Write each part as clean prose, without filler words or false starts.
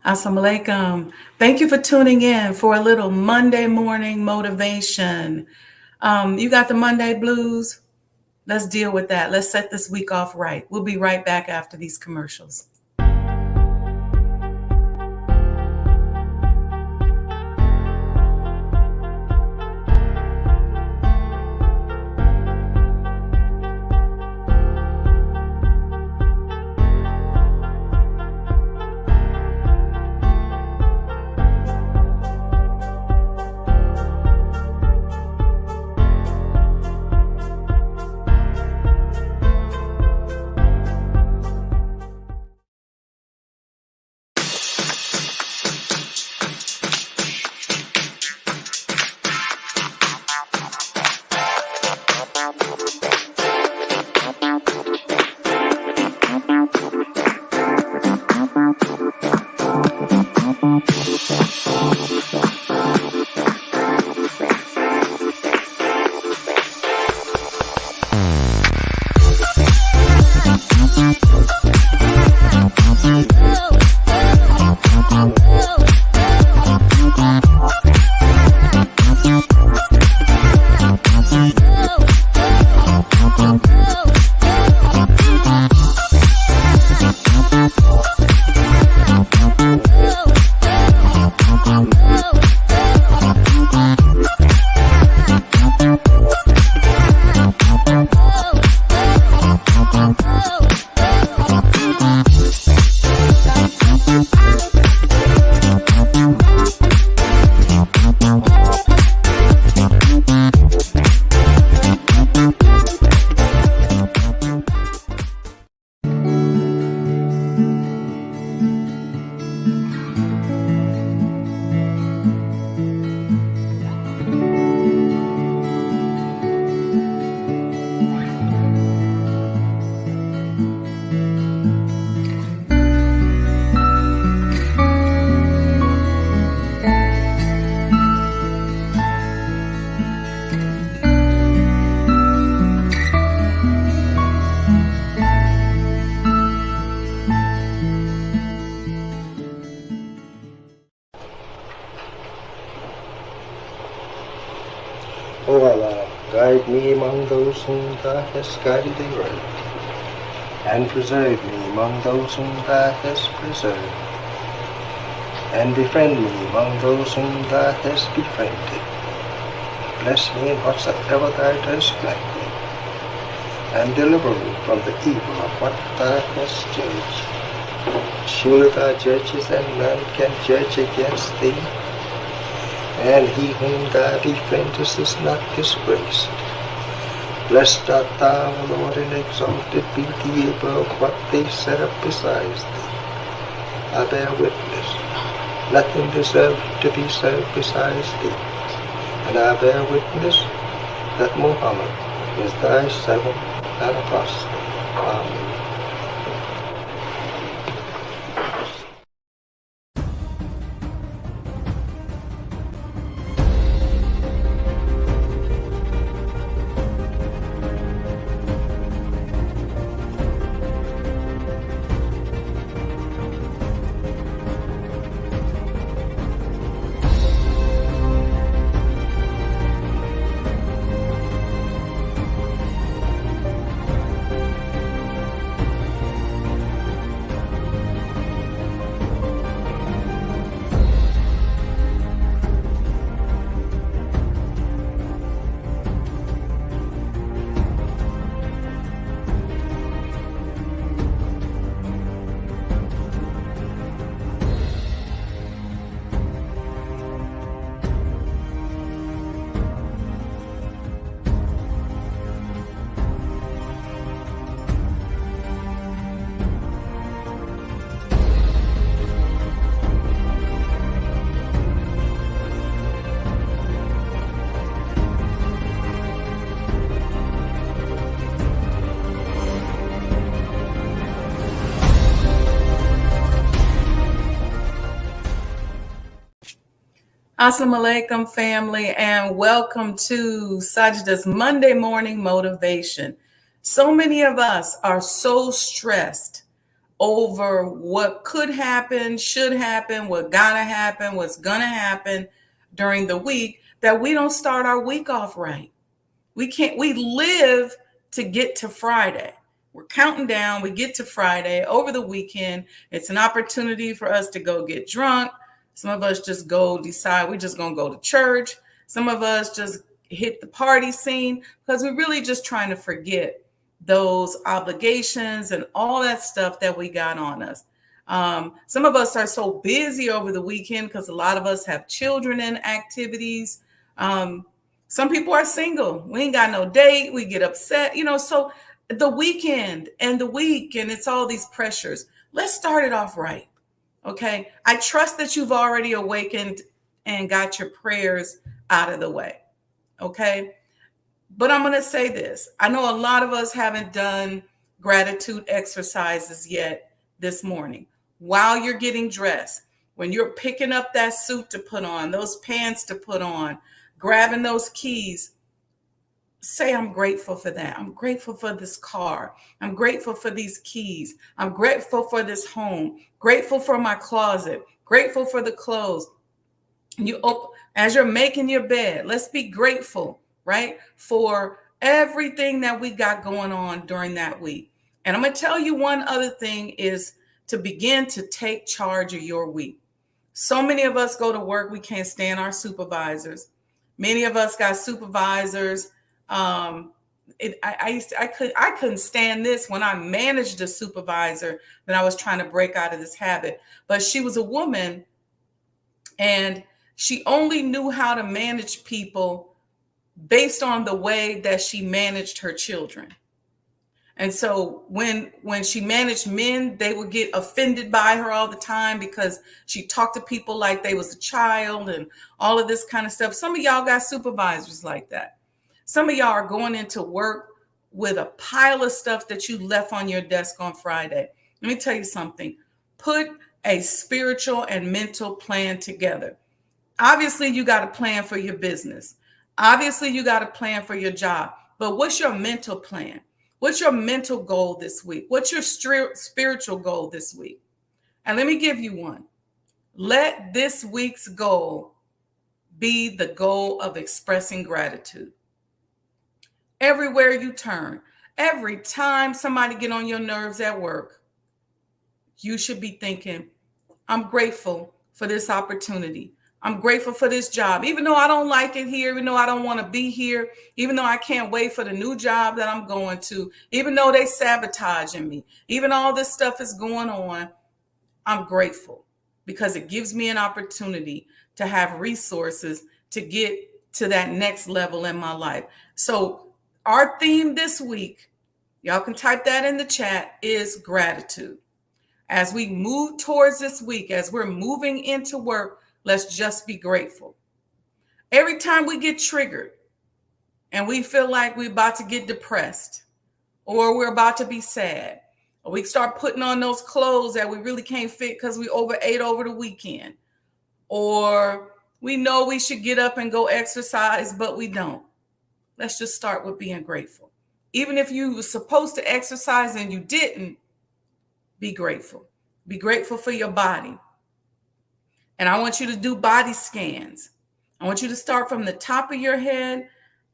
Assalamu alaikum. Thank you for tuning in for a little Monday morning motivation. You got the Monday blues? Let's deal with that. Let's set this week off right. We'll be right back after these commercials. O Allah, guide me among those whom Thou hast guided aright, and preserve me among those whom Thou hast preserved, and befriend me among those whom Thou hast befriended. Bless me in whatsoever Thou dost grant me, and deliver me from the evil of what Thou hast judged. Surely Thou judgest, and none can judge against Thee, and he whom Thou befriendest is not disgraced. Blessed art Thou, O Lord, and exalted be Thee above what they set up besides Thee. I bear witness, nothing deserves to be served besides Thee, and I bear witness that Muhammad is Thy servant and apostle. Amen. Assalamu alaikum, family, and welcome to Sajdah's Monday morning motivation. So many of us are so stressed over what could happen, should happen, what gotta happen, what's gonna happen during the week, that we don't start our week off right. We live to get to Friday. We're counting down. We get to Friday over the weekend. It's an opportunity for us to go get drunk. Some of us just go decide we're just going to go to church. Some of us just hit the party scene because we're really just trying to forget those obligations and all that stuff that we got on us. Some of us are so busy over the weekend because a lot of us have children and activities. Some people are single. We ain't got no date. We get upset, so the weekend and the week, and it's all these pressures. Let's start it off right. Okay. I trust that you've already awakened and got your prayers out of the way. Okay. But I'm going to say this. I know a lot of us haven't done gratitude exercises yet this morning. While you're getting dressed, when you're picking up that suit to put on, those pants to put on, grabbing those keys, say, I'm grateful for that. I'm grateful for this car. I'm grateful for these keys. I'm grateful for this home, grateful for my closet, grateful for the clothes. As you're making your bed, let's be grateful, right, for everything that we got going on during that week. And I'm going to tell you one other thing is to begin to take charge of your week. So many of us go to work, we can't stand our supervisors. Many of us got supervisors. I couldn't stand this when I managed a supervisor that I was trying to break out of this habit. But she was a woman, and she only knew how to manage people based on the way that she managed her children. And so when she managed men, they would get offended by her all the time because she talked to people like they was a child and all of this kind of stuff. Some of y'all got supervisors like that. Some of y'all are going into work with a pile of stuff that you left on your desk on Friday. Let me tell you something. Put a spiritual and mental plan together. Obviously, you got a plan for your business. Obviously, you got a plan for your job. But what's your mental plan? What's your mental goal this week? What's your spiritual goal this week? And let me give you one. Let this week's goal be the goal of expressing gratitude. Everywhere you turn, every time somebody get on your nerves at work, you should be thinking, I'm grateful for this opportunity. I'm grateful for this job, even though I don't like it here, even though I don't want to be here, even though I can't wait for the new job that I'm going to, even though they sabotaging me, even all this stuff is going on, I'm grateful because it gives me an opportunity to have resources to get to that next level in my life. So our theme this week, y'all can type that in the chat, is gratitude. As we move towards this week, as we're moving into work, let's just be grateful. Every time we get triggered and we feel like we're about to get depressed or we're about to be sad, or we start putting on those clothes that we really can't fit because we overate over the weekend, or we know we should get up and go exercise, but we don't. Let's just start with being grateful. Even if you were supposed to exercise and you didn't, be grateful. Be grateful for your body. And I want you to do body scans. I want you to start from the top of your head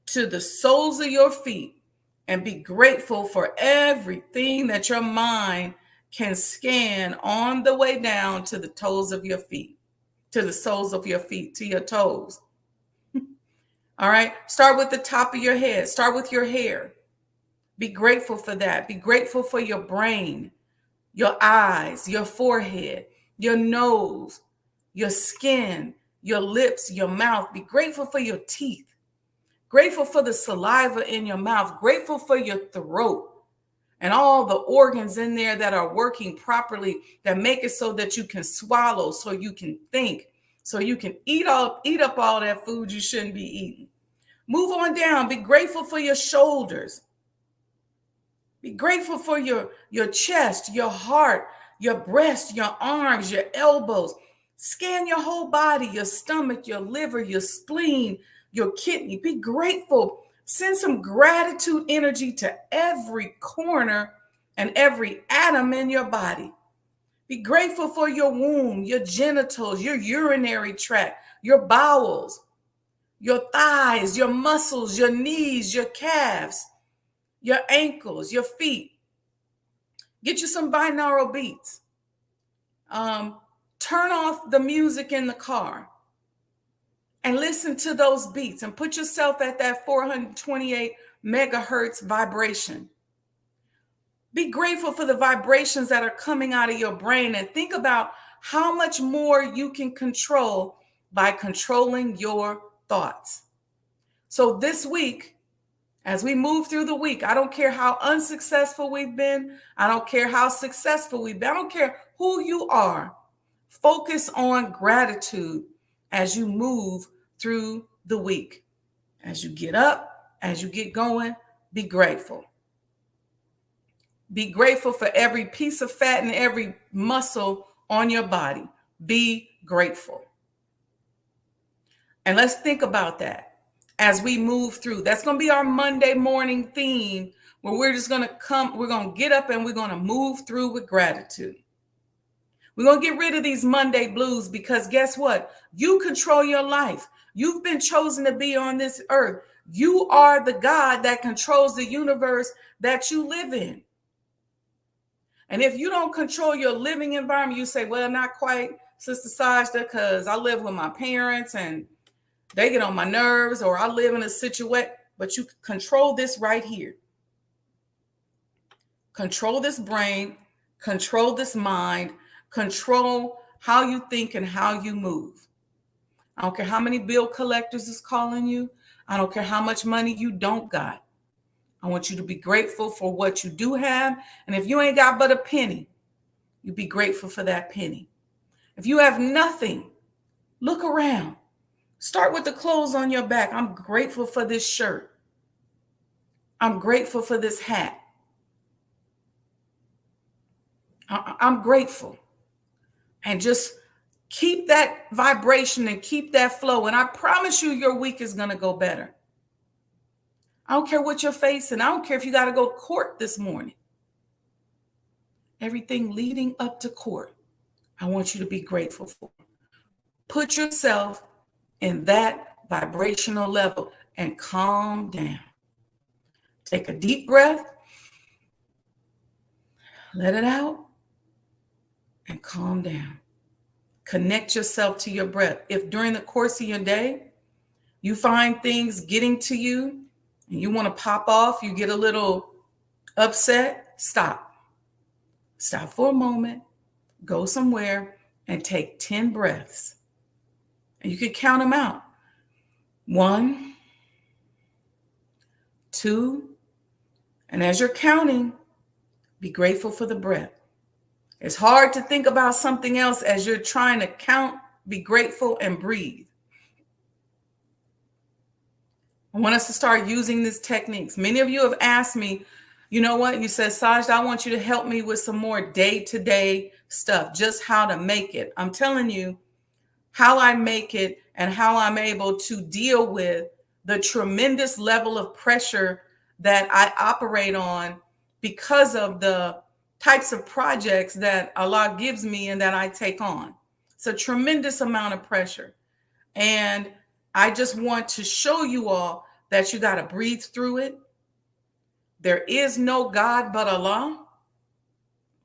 to the soles of your feet and be grateful for everything that your mind can scan on the way down to the toes of your feet, to the soles of your feet, to your toes. All right. Start with the top of your head. Start with your hair. Be grateful for that. Be grateful for your brain, your eyes, your forehead, your nose, your skin, your lips, your mouth. Be grateful for your teeth. Grateful for the saliva in your mouth. Grateful for your throat and all the organs in there that are working properly, that make it so that you can swallow, so you can think, so you can eat up all that food you shouldn't be eating. Move on down. Be grateful for your shoulders. Be grateful for your chest, your heart, your breast, your arms, your elbows. Scan your whole body, your stomach, your liver, your spleen, your kidney. Be grateful. Send some gratitude energy to every corner and every atom in your body. Be grateful for your womb, your genitals, your urinary tract, your bowels, your thighs, your muscles, your knees, your calves, your ankles, your feet. Get you some binaural beats. Turn off the music in the car and listen to those beats and put yourself at that 428 megahertz vibration. Be grateful for the vibrations that are coming out of your brain and think about how much more you can control by controlling your thoughts. So this week, as we move through the week, I don't care how unsuccessful we've been. I don't care how successful we've been. I don't care who you are. Focus on gratitude as you move through the week. As you get up, as you get going, be grateful. Be grateful for every piece of fat and every muscle on your body. Be grateful. And let's think about that as we move through. That's going to be our Monday morning theme, where we're just going to we're going to get up and we're going to move through with gratitude. We're going to get rid of these Monday blues, because guess what? You control your life. You've been chosen to be on this earth. You are the God that controls the universe that you live in. And if you don't control your living environment, you say, well, not quite, Sister Sajdah, because I live with my parents and they get on my nerves, or I live in a situation, but you control this right here. Control this brain, control this mind, control how you think and how you move. I don't care how many bill collectors is calling you. I don't care how much money you don't got. I want you to be grateful for what you do have. And if you ain't got but a penny, you be grateful for that penny. If you have nothing, look around. Start with the clothes on your back. I'm grateful for this shirt. I'm grateful for this hat. I'm grateful. And just keep that vibration and keep that flow. And I promise you, your week is going to go better. I don't care what you're facing. I don't care if you got to go to court this morning. Everything leading up to court, I want you to be grateful for. Put yourself in that vibrational level and calm down. Take a deep breath, let it out, and calm down. Connect yourself to your breath. If during the course of your day, you find things getting to you and you want to pop off, you get a little upset, stop. Stop for a moment, go somewhere and take 10 breaths. And you can count them out. 1, 2, and as you're counting, be grateful for the breath. It's hard to think about something else as you're trying to count, be grateful, and breathe. I want us to start using these techniques. Many of you have asked me, you know what? You said, Sajdah, I want you to help me with some more day-to-day stuff, just how to make it. I'm telling you how I make it and how I'm able to deal with the tremendous level of pressure that I operate on because of the types of projects that Allah gives me and that I take on. It's a tremendous amount of pressure. And I just want to show you all that you got to breathe through it. There is no God but Allah.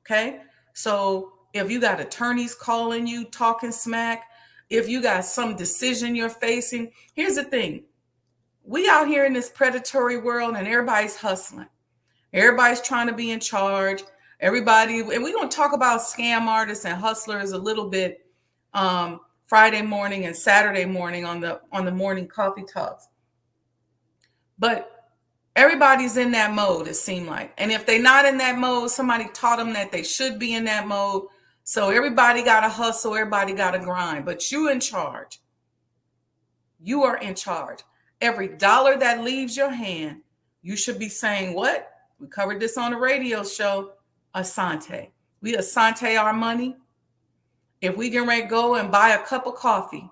Okay? So if you got attorneys calling you, talking smack, if you got some decision you're facing, here's the thing. We out here in this predatory world and everybody's hustling. Everybody's trying to be in charge. Everybody, and we're going to talk about scam artists and hustlers a little bit Friday morning and Saturday morning on the morning coffee talks. But everybody's in that mode, it seemed like. And if they're not in that mode, somebody taught them that they should be in that mode. So everybody got to hustle, everybody got to grind, but you in charge. You are in charge. Every dollar that leaves your hand, you should be saying what? We covered this on the radio show, Asante. We Asante our money. If we can go and buy a cup of coffee,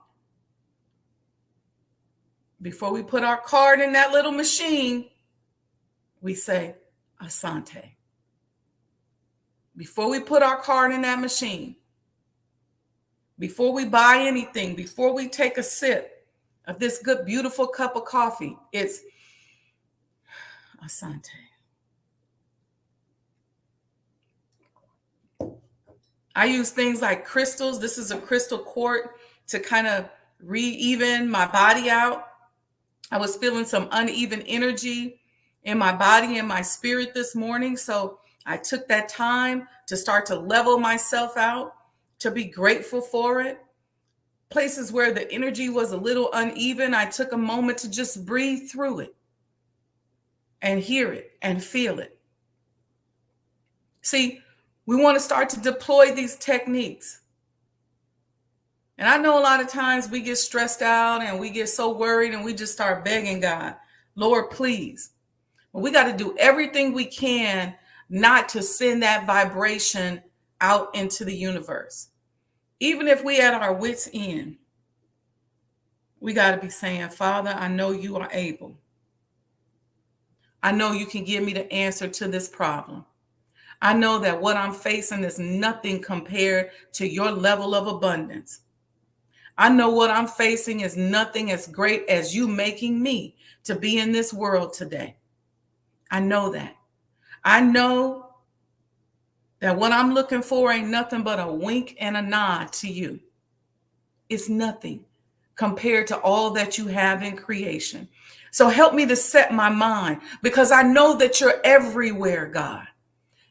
before we put our card in that little machine, we say, Asante. before we put our card in that machine, before we buy anything, before we take a sip of this good, beautiful cup of coffee, it's Asante. I use things like crystals. This is a crystal quart to kind of re-even my body out. I was feeling some uneven energy in my body and my spirit this morning. So I took that time to start to level myself out, to be grateful for it. Places where the energy was a little uneven, I took a moment to just breathe through it and hear it and feel it. See, we want to start to deploy these techniques. And I know a lot of times we get stressed out and we get so worried and we just start begging God, Lord, please. But we got to do everything we can not to send that vibration out into the universe. Even if we at our wits' end, we got to be saying, Father, I know you are able. I know you can give me the answer to this problem. I know that what I'm facing is nothing compared to your level of abundance. I know what I'm facing is nothing as great as you making me to be in this world today. I know that. I know that what I'm looking for ain't nothing but a wink and a nod to you. It's nothing compared to all that you have in creation. So help me to set my mind, because I know that you're everywhere, God.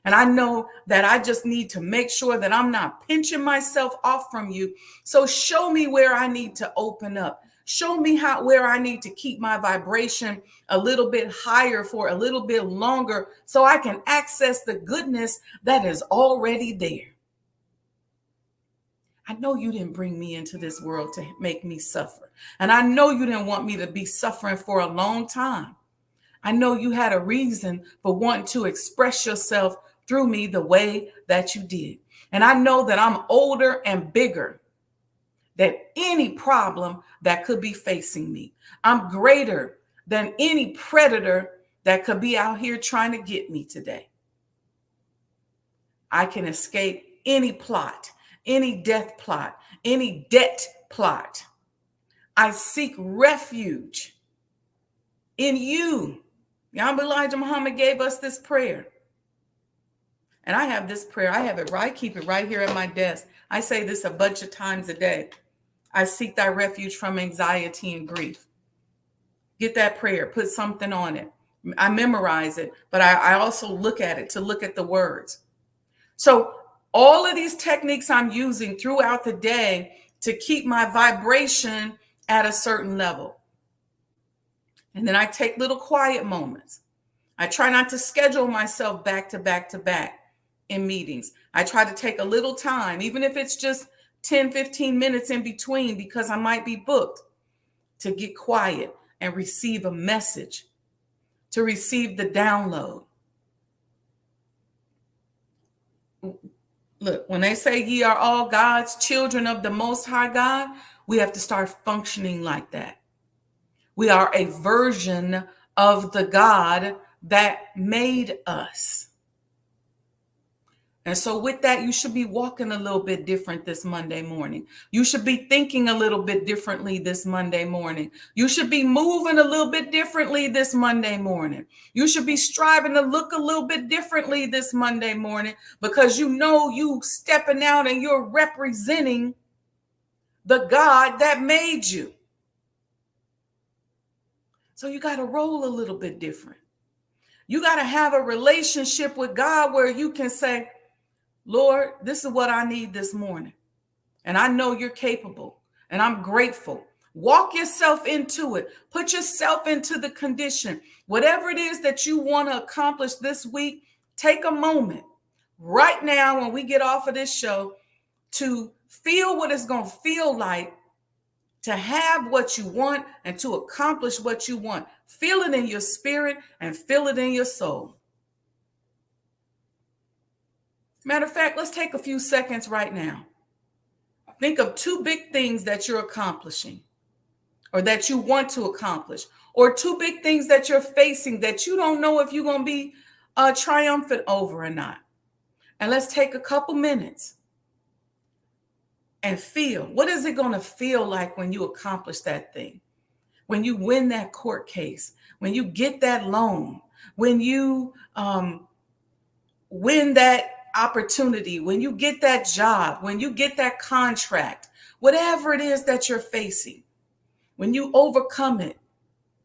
And I know that I just need to make sure that I'm not pinching myself off from you. So show me where I need to open up. Show me where I need to keep my vibration a little bit higher for a little bit longer so I can access the goodness that is already there. I know you didn't bring me into this world to make me suffer. And I know you didn't want me to be suffering for a long time. I know you had a reason for wanting to express yourself through me the way that you did. And I know that I'm older and bigger than any problem that could be facing me. I'm greater than any predator that could be out here trying to get me today. I can escape any plot, any death plot, any debt plot. I seek refuge in you. Elijah Muhammad gave us this prayer. And I have this prayer. I have it right. I keep it right here at my desk. I say this a bunch of times a day. I seek thy refuge from anxiety and grief. Get that prayer. Put something on it. I memorize it, but I also look at it to look at the words. So all of these techniques I'm using throughout the day to keep my vibration at a certain level. And then I take little quiet moments. I try not to schedule myself back to back to back in meetings. I try to take a little time, even if it's just 10, 15 minutes in between, because I might be booked, to get quiet and receive a message, to receive the download. Look, when they say ye are all God's children of the Most High God, we have to start functioning like that. We are a version of the God that made us. And so with that, you should be walking a little bit different this Monday morning. You should be thinking a little bit differently this Monday morning. You should be moving a little bit differently this Monday morning. You should be striving to look a little bit differently this Monday morning, because you know you stepping out and you're representing the God that made you. So you got to roll a little bit different. You got to have a relationship with God where you can say, Lord, this is what I need this morning. And I know you're capable, and I'm grateful. Walk yourself into it. Put yourself into the condition. Whatever it is that you want to accomplish this week, take a moment right now when we get off of this show to feel what it's going to feel like to have what you want and to accomplish what you want. Feel it in your spirit and feel it in your soul. Matter of fact, let's take a few seconds right now. Think of 2 big things that you're accomplishing or that you want to accomplish, or 2 big things that you're facing that you don't know if you're going to be triumphant over or not. And let's take a couple minutes and feel. What is it going to feel like when you accomplish that thing? When you win that court case, when you get that loan, when you win that opportunity, when you get that job, when you get that contract, whatever it is that you're facing, when you overcome it,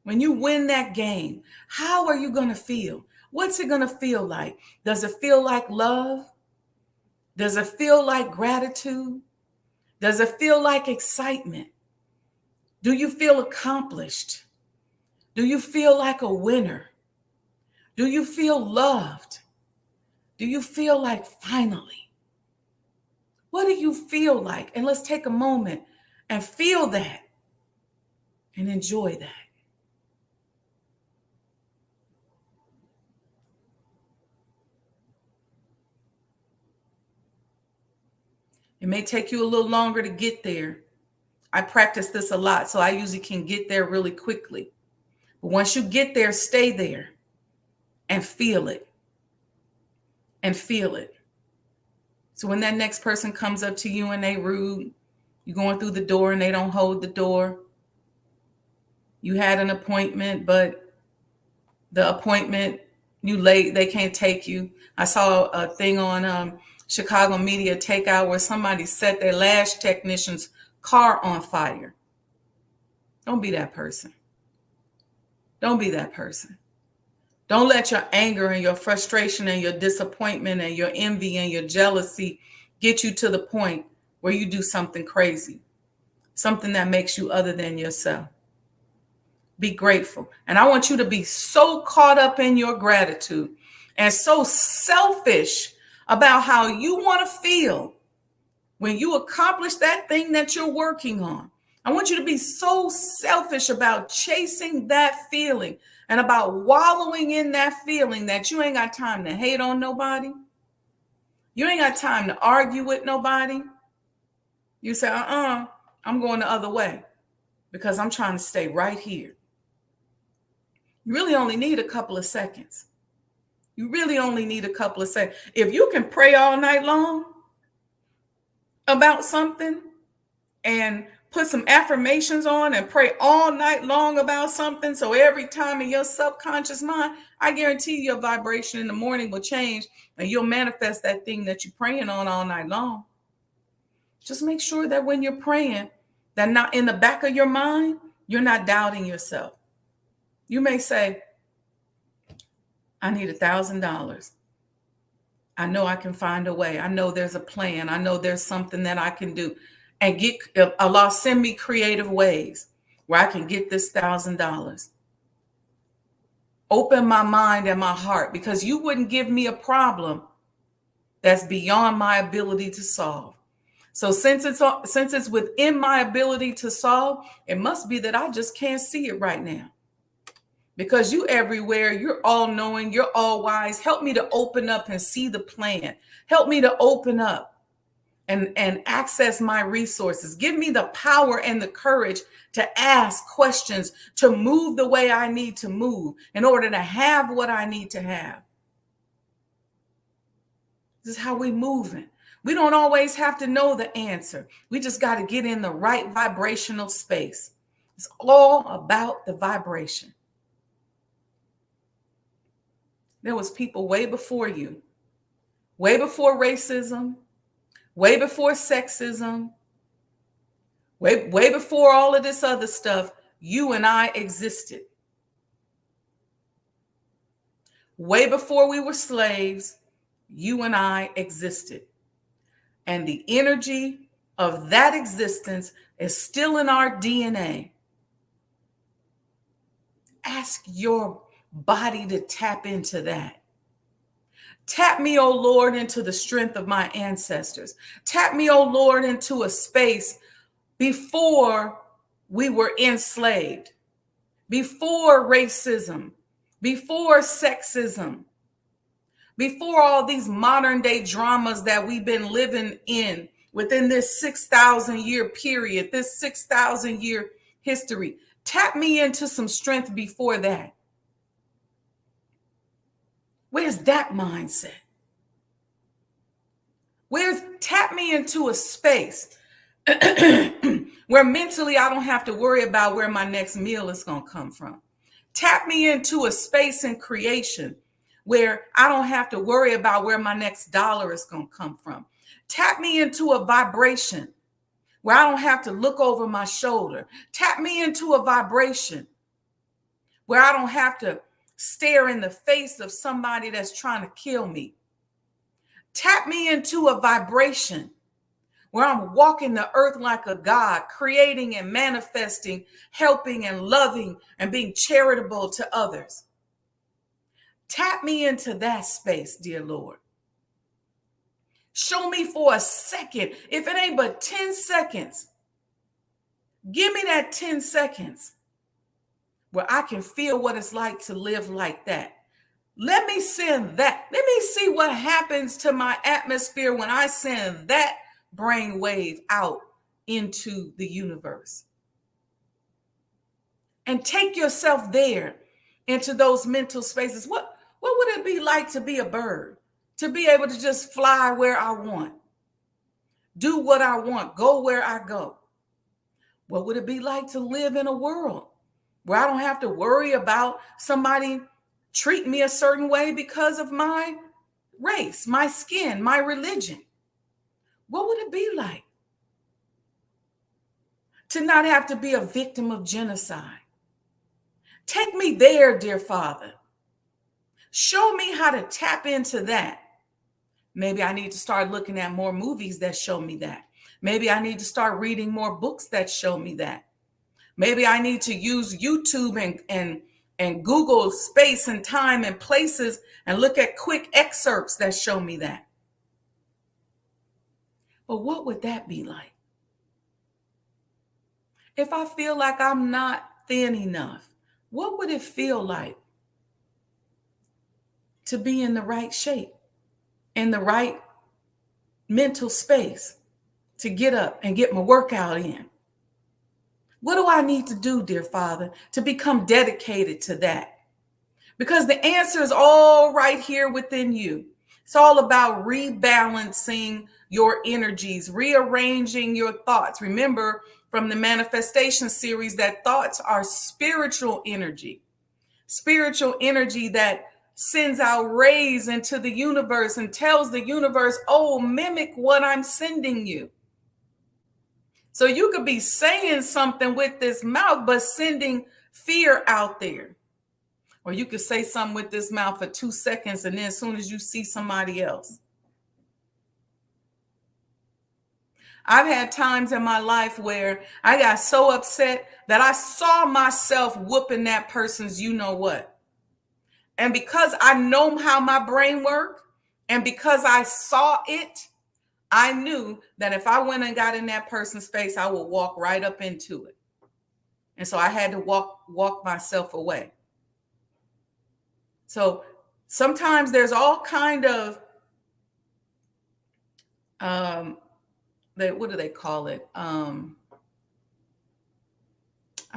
when you win that game, how are you going to feel? What's it going to feel like? Does it feel like love? Does it feel like gratitude? Does it feel like excitement? Do you feel accomplished? Do you feel like a winner? Do you feel loved? Do you feel like finally? What do you feel like? And let's take a moment and feel that and enjoy that. It may take you a little longer to get there. I practice this a lot, so I usually can get there really quickly. But once you get there, stay there and feel it. And feel it. So when that next person comes up to you and they rude, you're going through the door and they don't hold the door. You had an appointment, but the appointment, you late, they can't take you. I saw a thing on Chicago Media Takeout where somebody set their lash technician's car on fire. Don't be that person. Don't be that person. Don't let your anger and your frustration and your disappointment and your envy and your jealousy get you to the point where you do something crazy, something that makes you other than yourself. Be grateful. And I want you to be so caught up in your gratitude and so selfish about how you want to feel when you accomplish that thing that you're working on. I want you to be so selfish about chasing that feeling and about wallowing in that feeling that you ain't got time to hate on nobody. You ain't got time to argue with nobody. You say, I'm going the other way because I'm trying to stay right here. You really only need a couple of seconds. You really only need a couple of seconds. If you can pray all night long about something and put some affirmations on and pray all night long about something, so every time in your subconscious mind, I guarantee your vibration in the morning will change and you'll manifest that thing that you're praying on all night long. Just make sure that when you're praying, that not in the back of your mind, you're not doubting yourself. You may say, I need $1,000. I know I can find a way. I know there's a plan. I know there's something that I can do. And Allah send me creative ways where I can get this $1,000. Open my mind and my heart, because you wouldn't give me a problem that's beyond my ability to solve. So since it's within my ability to solve, it must be that I just can't see it right now. Because you everywhere, you're all knowing, you're all wise. Help me to open up and see the plan. Help me to open up and access my resources. Give me the power and the courage to ask questions, to move the way I need to move in order to have what I need to have. This is how we moving. We don't always have to know the answer. We just got to get in the right vibrational space. It's all about the vibration. There was people way before you, way before racism, way before sexism, way before all of this other stuff. You and I existed. Way before we were slaves, you and I existed. And the energy of that existence is still in our DNA. Ask your body to tap into that. Tap me, oh Lord, into the strength of my ancestors. Tap me, oh Lord, into a space before we were enslaved, before racism, before sexism, before all these modern day dramas that we've been living in within this 6,000 year period, this 6,000 year history. Tap me into some strength before that. Where's that mindset? Tap me into a space where mentally I don't have to worry about where my next meal is going to come from. Tap me into a space in creation where I don't have to worry about where my next dollar is going to come from. Tap me into a vibration where I don't have to look over my shoulder. Tap me into a vibration where I don't have to stare in the face of somebody that's trying to kill me. Tap me into a vibration where I'm walking the earth like a God, creating and manifesting, helping and loving and being charitable to others. Tap me into that space, dear Lord. Show me for a second, if it ain't but 10 seconds, give me that 10 seconds where I can feel what it's like to live like that. Let me send that. Let me see what happens to my atmosphere when I send that brain wave out into the universe. And take yourself there into those mental spaces. What would it be like to be a bird? To be able to just fly where I want, do what I want, go where I go. What would it be like to live in a world where I don't have to worry about somebody treating me a certain way because of my race, my skin, my religion? What would it be like to not have to be a victim of genocide? Take me there, dear Father. Show me how to tap into that. Maybe I need to start looking at more movies that show me that. Maybe I need to start reading more books that show me that. Maybe I need to use YouTube and Google space and time and places and look at quick excerpts that show me that. But what would that be like? If I feel like I'm not thin enough, what would it feel like to be in the right shape, in the right mental space, to get up and get my workout in? What do I need to do, dear Father, to become dedicated to that? Because the answer is all right here within you. It's all about rebalancing your energies, rearranging your thoughts. Remember from the manifestation series that thoughts are spiritual energy that sends out rays into the universe and tells the universe, oh, mimic what I'm sending you. So you could be saying something with this mouth, but sending fear out there. Or you could say something with this mouth for 2 seconds, and then as soon as you see somebody else. I've had times in my life where I got so upset that I saw myself whooping that person's you know what. And because I know how my brain works, and because I saw it, I knew that if I went and got in that person's face, I would walk right up into it. And so I had to walk myself away. So sometimes there's all kind of, what do they call it? I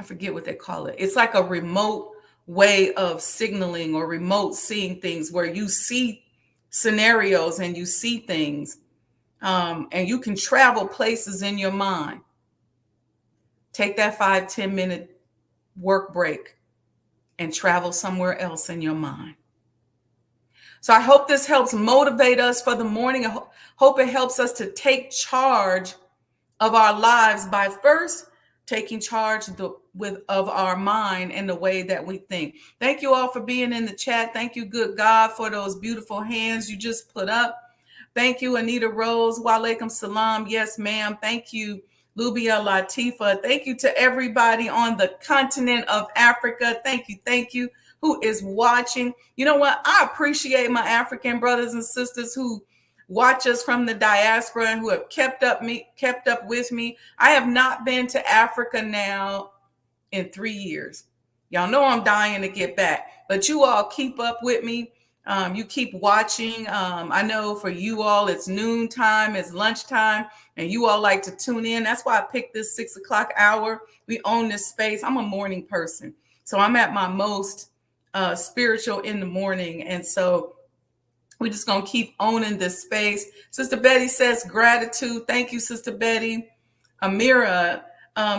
forget what they call it. It's like a remote way of signaling or remote seeing things where you see scenarios and you see things. And you can travel places in your mind. Take that 5-10 minute work break and travel somewhere else in your mind. So I hope this helps motivate us for the morning. I hope it helps us to take charge of our lives by first taking charge of our mind and the way that we think. Thank you all for being in the chat. Thank you, good God, for those beautiful hands you just put up. Thank you, Anita Rose. Wa alaikum salam. Yes, ma'am. Thank you, Lubia Latifa. Thank you to everybody on the continent of Africa. Thank you, who is watching. You know what? I appreciate my African brothers and sisters who watch us from the diaspora and who have kept up with me. I have not been to Africa now in 3 years. Y'all know I'm dying to get back, but you all keep up with me. You keep watching. I know for you all, it's noontime, it's lunchtime, and you all like to tune in. That's why I picked this 6 o'clock hour. We own this space. I'm a morning person. So I'm at my most spiritual in the morning. And so We're just going to keep owning this space. Sister Betty says gratitude. Thank you, Sister Betty. Amira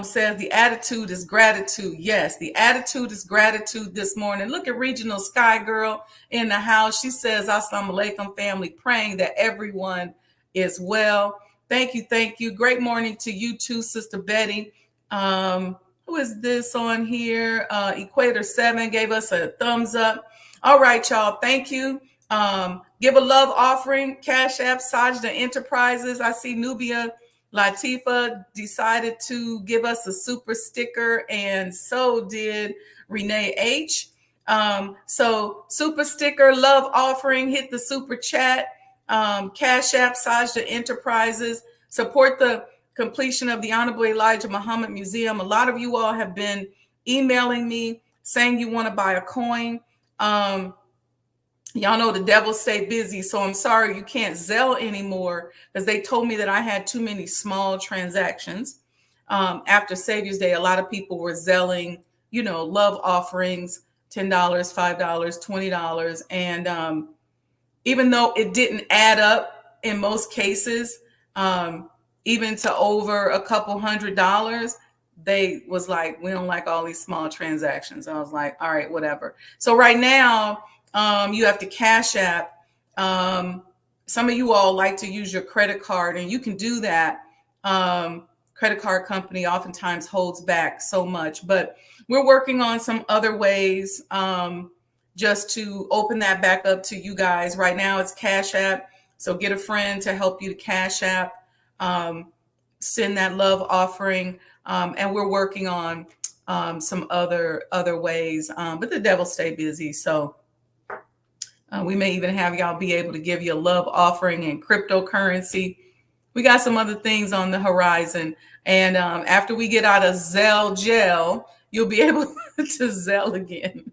says the attitude is gratitude. Yes, the attitude is gratitude this morning. Look at Regional Sky Girl in the house. She says, Assalamu alaikum, family, praying that everyone is well. Thank you. Thank you. Great morning to you too, Sister Betty. Who is this on here? Equator 7 gave us a thumbs up. All right, y'all. Thank you. Give a love offering. Cash App, Sajdah Enterprises. I see Nubia Latifa decided to give us a super sticker, and so did Renee H. So super sticker, love offering, hit the super chat. Cash App, Sajdah Enterprises. Support the completion of the Honorable Elijah Muhammad Museum. A lot of you all have been emailing me saying you want to buy a coin. Y'all know the devil stay busy, so I'm sorry you can't Zelle anymore because they told me that I had too many small transactions. After Savior's Day, a lot of people were Zelling, love offerings, $10, $5, $20. And even though it didn't add up in most cases, even to over a couple $100, they was like, we don't like all these small transactions. I was like, all right, whatever. So right now, you have to Cash App. Some of you all like to use your credit card, and you can do that. Credit card company oftentimes holds back so much, but we're working on some other ways just to open that back up to you guys. Right now it's Cash App. So get a friend to help you to Cash App, send that love offering. And we're working on some other ways, but the devil stay busy. So we may even have y'all be able to give you a love offering in cryptocurrency. We got some other things on the horizon. And after we get out of Zelle jail, you'll be able to Zelle again.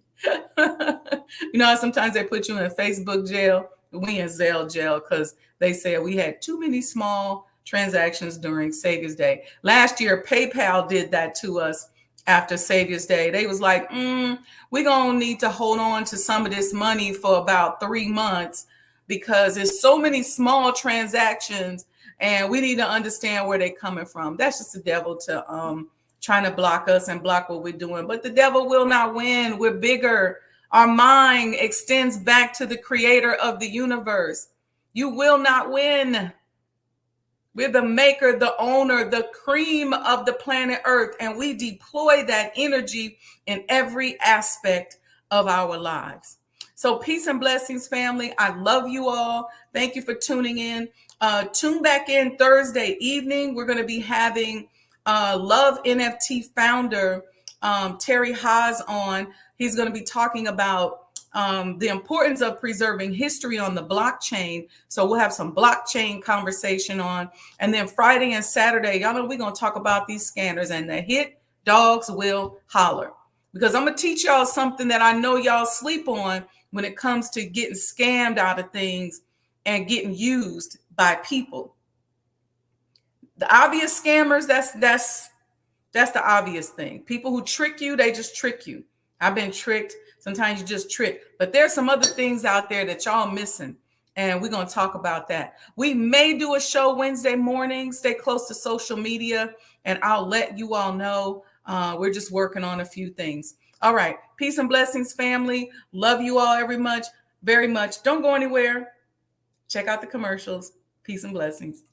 How sometimes they put you in Facebook jail. We in Zelle jail because they said we had too many small transactions during Savior's Day. Last year, PayPal did that to us after Savior's Day. They was like, we're going to need to hold on to some of this money for about 3 months because there's so many small transactions and we need to understand where they're coming from. That's just the devil to trying to block us and block what we're doing. But the devil will not win. We're bigger. Our mind extends back to the creator of the universe. You will not win. We're the maker, the owner, the cream of the planet Earth, and we deploy that energy in every aspect of our lives. So peace and blessings, family. I love you all. Thank you for tuning in. Tune back in Thursday evening. We're going to be having Love NFT founder Terry Haas on. He's going to be talking about the importance of preserving history on the blockchain. So we'll have some blockchain conversation on. And then Friday and Saturday, y'all know we're going to talk about these scanners and the hit dogs will holler. Because I'm going to teach y'all something that I know y'all sleep on when it comes to getting scammed out of things and getting used by people. The obvious scammers, that's the obvious thing. People who trick you, they just trick you. I've been tricked. Sometimes you just trick. But there's some other things out there that y'all missing. And we're going to talk about that. We may do a show Wednesday morning. Stay close to social media. And I'll let you all know. We're just working on a few things. All right. Peace and blessings, family. Love you all very much. Don't go anywhere. Check out the commercials. Peace and blessings.